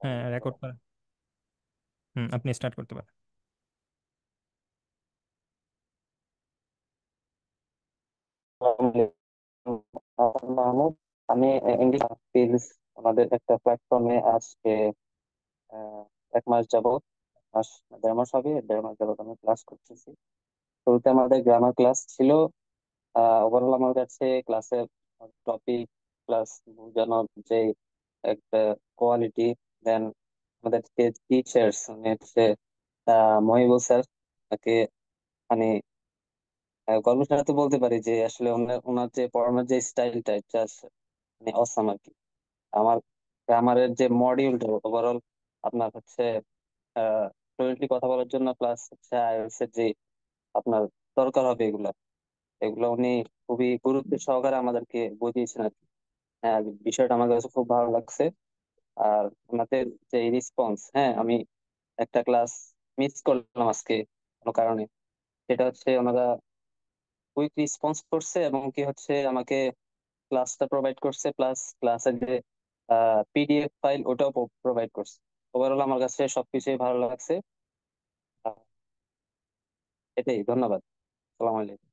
হ্যাঁ, রেকর্ড করা। আপনি স্টার্ট করতে পারেন। মাহমুদ, আমি ইংলিশ স্কিলস আমাদের একটা প্ল্যাটফর্মে আজকে আহ, 1 মাস যাবত, মাস 1.5 মাস হবে, 1.5 মাস যাবত আমি ক্লাস করতেছি। শুরুতে আমাদের গ্রামার ক্লাস ছিল। ওভারঅল আমার কাছে ক্লাসের টপিক প্লাস বোঝানোর যে একটা কোয়ালিটি, দেন আমাদের যে টিচার্স মানে হচ্ছে মহিবুল স্যার, তাকে মানে গর্বের সাথে বলতে পারি যে আসলে ওনার যে পড়ানোর যে স্টাইলটা জাস্ট মানে অসাম আর কি। আমার গ্রামারের যে মডিউলটা ওভারঅল আপনার হচ্ছে ফ্লুয়েন্টলি কথা বলার জন্য প্লাস হচ্ছে আইএলটিএস এর যে আপনার দরকার হবে এগুলা, এগুলো উনি খুবই গুরুত্ব সহকারে আমাদেরকে বুঝিয়েছেন আর কি। হ্যাঁ, বিষয়টা আমার কাছে খুব ভালো লাগছে। আর ওনাদের যে রেসপন্স, হ্যাঁ আমি একটা ক্লাস মিস করলাম আজকে কোনো কারণে। সেটা হচ্ছে ওনারা কুইক রেসপন্স করছে এবং কি হচ্ছে আমাকে ক্লাসটা প্রোভাইড করছে, প্লাস ক্লাসের যে পিডিএফ ফাইল ওটাও প্রোভাইড করছে। ওভারঅল আমার কাছে সবকিছুই ভালো লাগছে। আহ, এটাই, ধন্যবাদ। সালাম আলাইকুম।